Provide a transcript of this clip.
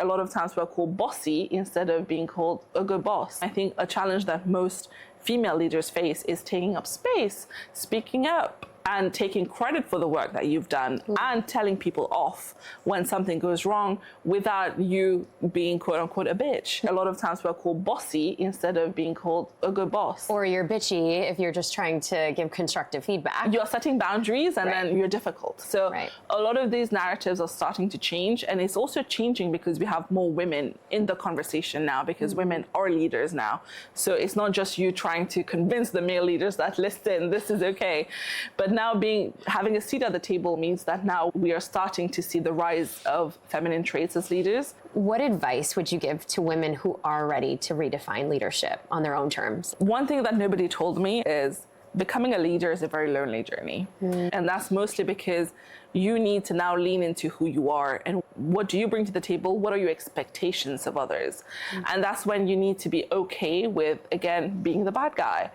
A lot of times we're called bossy instead of being called a good boss. I think a challenge that most female leaders face is taking up space, speaking up, and taking credit for the work that you've done and telling people off when something goes wrong without you being quote unquote a bitch. A lot of times we're called bossy instead of being called a good boss. Or you're bitchy if you're just trying to give constructive feedback. You're setting boundaries and then you're difficult. So a lot of these narratives are starting to change, and it's also changing because we have more women in the conversation now, because women are leaders now. So it's not just you trying to convince the male leaders that, listen, this is okay. But now having a seat at the table means that now we are starting to see the rise of feminine traits as leaders. What advice would you give to women who are ready to redefine leadership on their own terms? One thing that nobody told me is becoming a leader is a very lonely journey. And that's mostly because you need to now lean into who you are and what do you bring to the table? What are your expectations of others? And that's when you need to be okay with, again, being the bad guy.